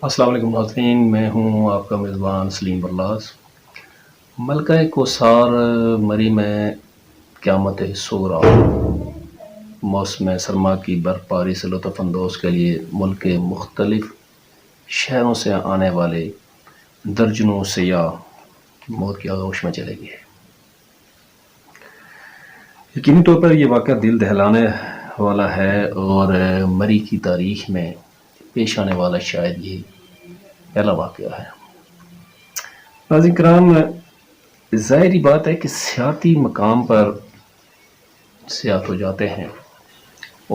السلام علیکم ناظرین، میں ہوں آپ کا میزبان سلیم برلاز۔ ملکہ کوثر مری میں قیامت صغریٰ موسم سرما کی برفباری سے لطف اندوز کے لیے ملک کے مختلف شہروں سے آنے والے درجنوں سیاح موت کی آغوش میں چلے گئے۔ یقینی طور پر یہ واقعہ دل دہلانے والا ہے اور مری کی تاریخ میں پیش آنے والا شاید یہ پہلا واقعہ ہے۔ ناظرین کرام، ظاہری بات ہے کہ سیاحتی مقام پر سیاح تو جاتے ہیں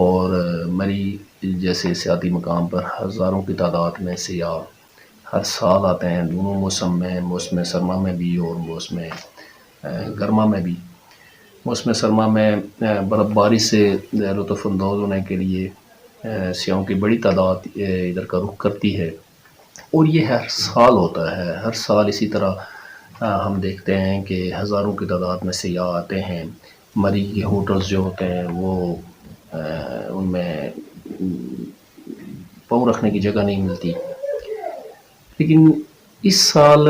اور مری جیسے سیاحتی مقام پر ہزاروں کی تعداد میں سیاح ہر سال آتے ہیں، دونوں موسم میں، موسم سرما میں بھی اور موسم گرما میں بھی۔ موسم سرما میں برف باری سے لطف اندوز ہونے کے لیے سیاحوں کی بڑی تعداد ادھر کا رخ کرتی ہے، اور یہ ہر سال ہوتا ہے۔ ہر سال اسی طرح ہم دیکھتے ہیں کہ ہزاروں کی تعداد میں سیاح آتے ہیں۔ مری کے ہوٹلز جو ہوتے ہیں وہ ان میں پاؤں رکھنے کی جگہ نہیں ملتی، لیکن اس سال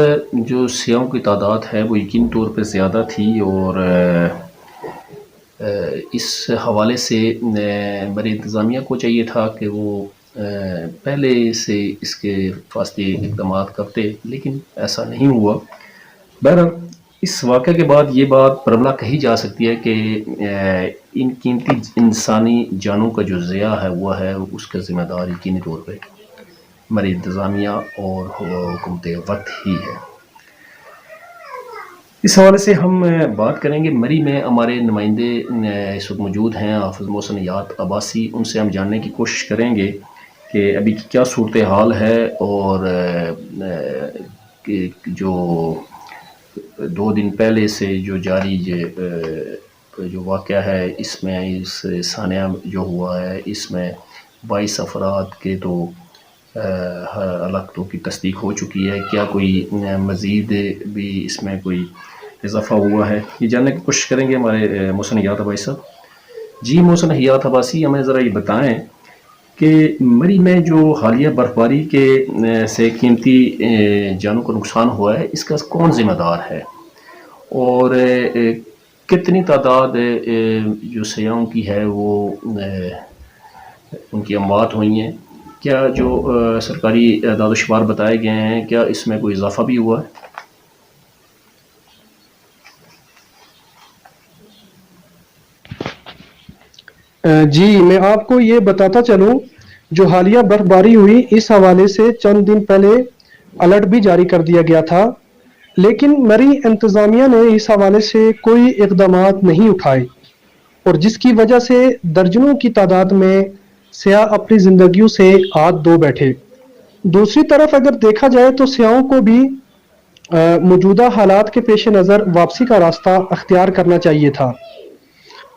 جو سیاحوں کی تعداد ہے وہ یقینی طور پہ زیادہ تھی، اور اس حوالے سے مری انتظامیہ کو چاہیے تھا کہ وہ پہلے سے اس کے واسطے اقدامات کرتے، لیکن ایسا نہیں ہوا۔ بہرحال اس واقعے کے بعد یہ بات پربلا کہی جا سکتی ہے کہ ان قیمتی انسانی جانوں کا جو ضیاع ہے وہ ہے اس کا ذمہ دار یقینی طور پہ مری انتظامیہ اور حکومت وقت ہی ہے۔ اس حوالے سے ہم بات کریں گے، مری میں ہمارے نمائندے اس وقت موجود ہیں، حافظ محسن حیات عباسی۔ ان سے ہم جاننے کی کوشش کریں گے کہ ابھی کیا صورتحال ہے، اور جو 2 دن پہلے سے جو جاری جو واقعہ ہے اس میں، اس سانحہ جو ہوا ہے اس میں 22 افراد کے تو ہلاکتوں کی تصدیق ہو چکی ہے۔ کیا کوئی مزید بھی اس میں کوئی اضافہ ہوا ہے، یہ جاننے کی کوشش کریں گے ہمارے محسن حیات عباسی صاحب۔ جی محسن حیات عباسی، ہمیں ذرا یہ بتائیں کہ مری میں جو حالیہ برفباری کے سے قیمتی جانوں کا نقصان ہوا ہے اس کا کون ذمہ دار ہے، اور کتنی تعداد جو سیاحوں کی ہے وہ ان کی اموات ہوئی ہیں؟ کیا جو سرکاری اعداد و شمار بتائے گئے ہیں کیا اس میں کوئی اضافہ بھی ہوا ہے؟ جی میں آپ کو یہ بتاتا چلوں، جو حالیہ برف باری ہوئی اس حوالے سے چند دن پہلے الرٹ بھی جاری کر دیا گیا تھا، لیکن مری انتظامیہ نے اس حوالے سے کوئی اقدامات نہیں اٹھائے، اور جس کی وجہ سے درجنوں کی تعداد میں سیاح اپنی زندگیوں سے ہاتھ دھو بیٹھے۔ دوسری طرف اگر دیکھا جائے تو سیاحوں کو بھی موجودہ حالات کے پیش نظر واپسی کا راستہ اختیار کرنا چاہیے تھا۔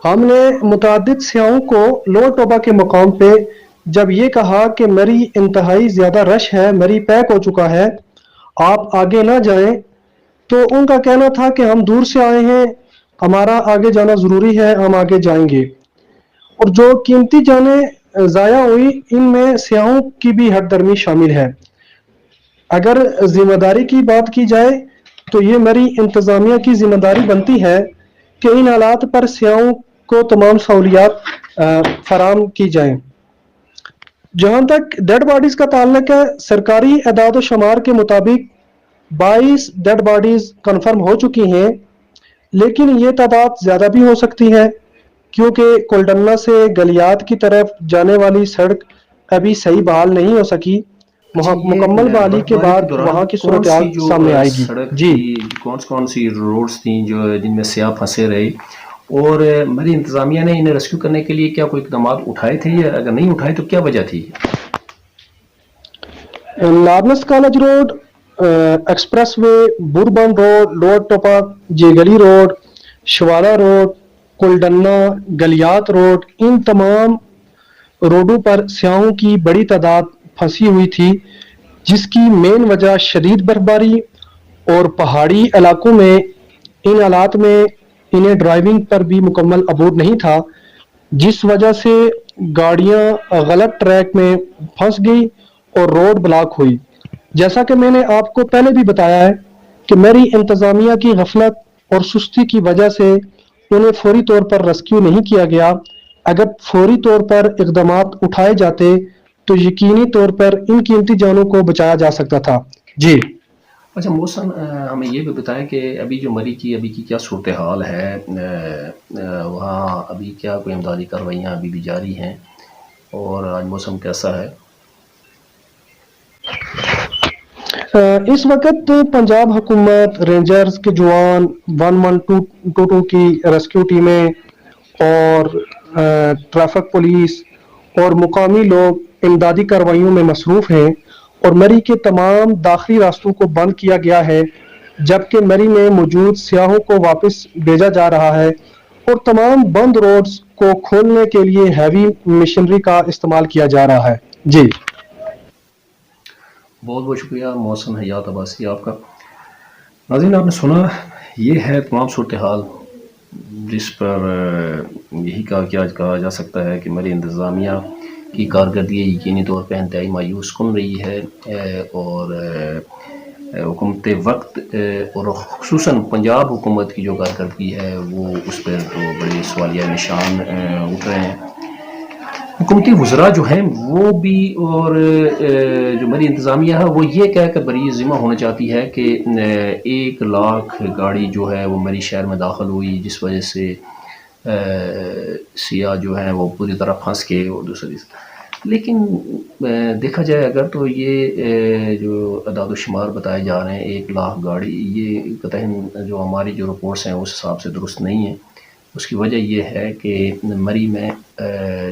ہم نے متعدد سیاحوں کو لوور ٹوبا کے مقام پہ جب یہ کہا کہ مری انتہائی زیادہ رش ہے، مری پیک ہو چکا ہے، آپ آگے نہ جائیں، تو ان کا کہنا تھا کہ ہم دور سے آئے ہیں، ہمارا آگے جانا ضروری ہے، ہم آگے جائیں گے۔ اور جو قیمتی جانیں ضائع ہوئی ان میں سیاحوں کی بھی ہٹ درمی شامل ہے۔ اگر ذمہ داری کی بات کی جائے تو یہ مری انتظامیہ کی ذمہ داری بنتی ہے کہ ان حالات پر سیاحوں کو تمام سہولیات فراہم کی جائیں۔ جہاں تک ڈیڈ باڈیز کا تعلق ہے، سرکاری اعداد و شمار کے مطابق 22 ڈیڈ باڈیز کنفرم ہو چکی ہیں، لیکن یہ تعداد زیادہ بھی ہو سکتی ہے کیونکہ کولڈنہ سے گلیات کی طرف جانے والی سڑک ابھی صحیح بحال نہیں ہو سکی۔ اچھا، مکمل یہ بحالی کے برفباری بعد کے دوران وہاں کی کون صورتحال سی جو سامنے آئے گی۔ سڑک جی تھی، کون سی روڈز تھیں جن میں سیاح پھنسے رہے، اور مری انتظامیہ نے انہیں ریسکیو کرنے کے لیے کیا کوئی اقدامات اٹھائے تھے، یا اگر نہیں اٹھائے تو کیا وجہ تھی؟ Lawrence college road, expressway, Burban road, lower Topa جیگلی روڈ، شوالا روڈ، کولڈنہ، گلیات روڈ، ان تمام روڈوں پر سیاحوں کی بڑی تعداد پھنسی ہوئی تھی، جس کی مین وجہ شدید برفباری اور پہاڑی علاقوں میں ان حالات میں انہیں ڈرائیونگ پر بھی مکمل عبور نہیں تھا، جس وجہ سے گاڑیاں غلط ٹریک میں پھنس گئی اور روڈ بلاک ہوئی۔ जैसा कि मैंने आपको पहले भी बताया है कि मेरी इंतज़ामिया की गफलत और सुस्ती की वजह से उन्हें फौरी तौर पर रेस्क्यू नहीं किया गया। अगर फौरी तौर पर इक़दामात उठाए जाते तो यकीनी तौर पर इन कीमती जानों को बचाया जा सकता था। जी। अच्छा मोहसन, हमें ये भी बताएं कि अभी जो मरी की अभी की क्या सूरत हाल है, वहाँ अभी क्या कोई इमदादी कार्रवाइयाँ अभी भी जारी हैं, और आज मौसम कैसा है? इस वक्त पंजाब हुकूमत, रेंजर्स के जवान, 1122 की रेस्क्यू टीमें और ट्रैफिक पुलिस और मुकामी लोग इमदादी कार्रवाइयों में मसरूफ़ हैं और मरी के तमाम दाखिली रास्तों को बंद किया गया है, जबकि मरी में मौजूद सियाहों को वापस भेजा जा रहा है और तमाम बंद रोड्स को खोलने के लिए हैवी मशीनरी का इस्तेमाल किया जा रहा है। जी। बहुत बहुत शुक्रिया मोहसन हयात अब्बासी आपका। नाज़रीन, आपने सुना, ये है तमाम सूरत हाल जिस पर यही कहा जा सकता है कि मरी इंतज़ामिया की कारकर्दगी यकीनी तौर पर इंतहाई मायूस कन रही है, और हुकूमत वक्त और ख़ुसूसन पंजाब हुकूमत की जो कारकर्दगी है वो उस पर तो बड़े सवालिया निशान उठ रहे हैं। हुकूमती वज़रा जो हैं वो भी, और जो मरी इंतज़ामिया है वो ये कह कर बरी ज़िम्मा होना चाहती है कि 1 लाख गाड़ी जो है वो मरी शहर में दाखिल हुई, जिस वजह से सियाह जो हैं वो पूरी तरह फंस के, और दूसरी, लेकिन देखा जाए अगर तो ये जो अदाद शुमार बताए जा रहे हैं 1 लाख गाड़ी, ये कतई जो हमारी जो रिपोर्ट्स हैं उस हिसाब से दुरुस्त नहीं है। उसकी वजह यह है कि मरी में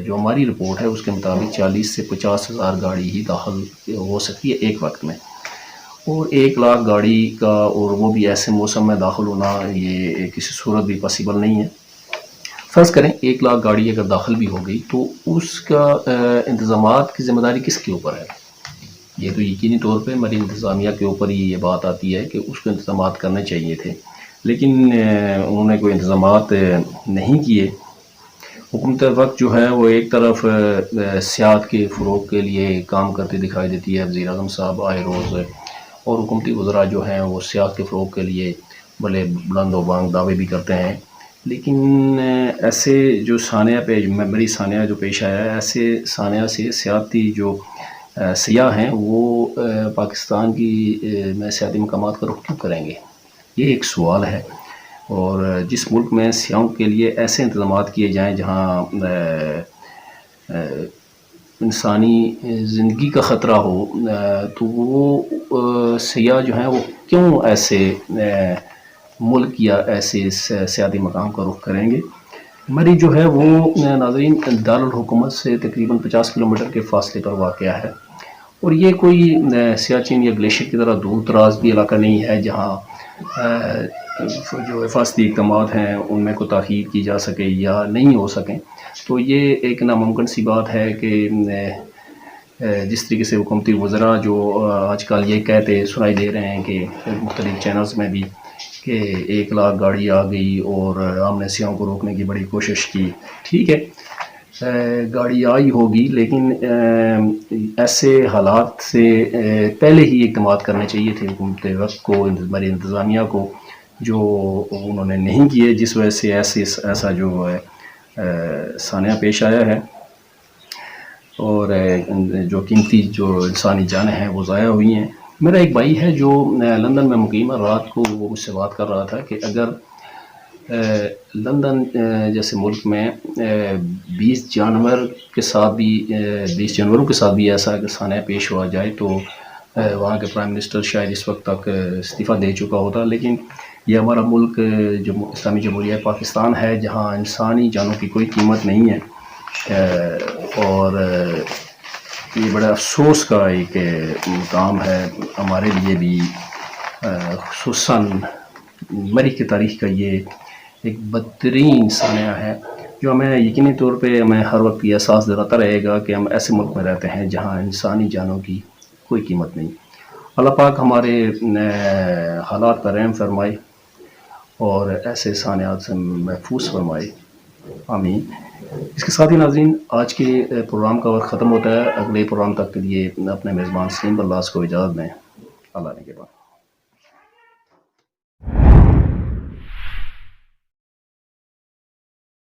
जो हमारी रिपोर्ट है उसके मुताबिक 40 से 50 हज़ार गाड़ी ही दाखिल हो सकती है एक वक्त में, और 1 लाख गाड़ी का, और वो भी ऐसे मौसम में दाखिल होना, ये किसी सूरत भी पॉसिबल नहीं है। फ़र्ज़ करें 1 लाख गाड़ी अगर दाखिल भी हो गई तो उसका इंतज़ामात की ज़िम्मेदारी किसके ऊपर है? ये तो यकीनी तौर पे मरी इंतज़ामिया के ऊपर ही ये बात आती है कि उसको इंतज़ामात करने चाहिए थे, लेकिन उन्होंने कोई इंतज़ामात नहीं किए। हुकूमत वक्त जो है वो एक तरफ सियाहत के फ़रोग़ के लिए काम करती दिखाई देती है, वज़ीर आज़म साहब आए रोज़, और हुकूमती वज़रा जो हैं वो सियाहत के फ़रोग़ के लिए बड़े बुलंद व बांग दावे भी करते हैं, लेकिन ऐसे जो सानिया पे मरी सानिया जो पेश आया है, ऐसे सानिया से सियाती जो सियाह हैं वो पाकिस्तान की में सियाती मकामात का रुख क्यों करेंगे? ये एक सवाल है। और जिस मुल्क में सियाहों के लिए ऐसे इंतज़ामात किए जाएँ जहाँ इंसानी ज़िंदगी का ख़तरा हो, तो वो सियाह जो हैं वो क्यों ऐसे मुल्क या ऐसे सियाती मकाम का रुख करेंगे? मरी जो है वो नाज़रीन दारुल हुकूमत से तकरीबन 50 किलोमीटर के फ़ासले पर वाक़या है, और ये कोई सियाचिन या ग्लेशियर की तरह दूर दराज भी इलाका नहीं है जहाँ जो हिफाजती इक़दामात हैं उनमें कोई ताख़ीर की जा सके या नहीं हो सकें। तो ये एक नामुमकिन सी बात है कि जिस तरीके से हुकूमती वज़रा जो आजकल ये कहते सुनाई दे रहे हैं कि मुख्तलिफ़ चैनल्स में भी कि 1 लाख गाड़ी आ गई और हमने सियाहों को रोकने की बड़ी कोशिश की। ठीक है, गाड़ी आई होगी, लेकिन ऐसे हालात से पहले ही इक़दामात करने चाहिए थे हुकूमत वक्त को, मरी इंतज़ामिया को, जो उन्होंने नहीं किए, जिस वजह से ऐसा जो है सानिया पेश आया है, और जो कीमती जो इंसानी जानें हैं वो ज़ाया हुई हैं। मेरा एक भाई है जो लंदन में मुकीम है, रात को वो मुझसे बात कर रहा था कि अगर लंदन जैसे मुल्क में 20 जानवर के साथ भी 20 जानवरों के साथ भी ऐसा अगर सानिया पेश हुआ जाए तो वहाँ के प्राइम मिनिस्टर शायद इस वक्त तक इस्तीफ़ा दे चुका होता। लेकिन ये हमारा मुल्क जो इस्लामी जमहूरिया पाकिस्तान है, जहाँ इंसानी जानों की कोई कीमत नहीं है, और ये बड़ा अफसोस का एक मुकाम है हमारे लिए भी। ख़ुसूसन मरी की तारीख़ का ये एक बदतरीन सानिया है जो हमें यकीनी तौर पे हमें हर वक्त ये एहसास दिलाता रहेगा कि हम ऐसे मुल्क में रहते हैं जहाँ इंसानी जानों की कोई कीमत नहीं। अल्लाह पाक हमारे हालात पर रहम फरमाए और ऐसे सानियात से महफूज फरमाए, आमीन। इसके साथ ही नाज़रीन आज के प्रोग्राम का वक्त ख़त्म होता है। अगले प्रोग्राम तक के लिए अपने मेज़बान सलीम बल्लास को इजाज़त दें। اللہ نے کے بعد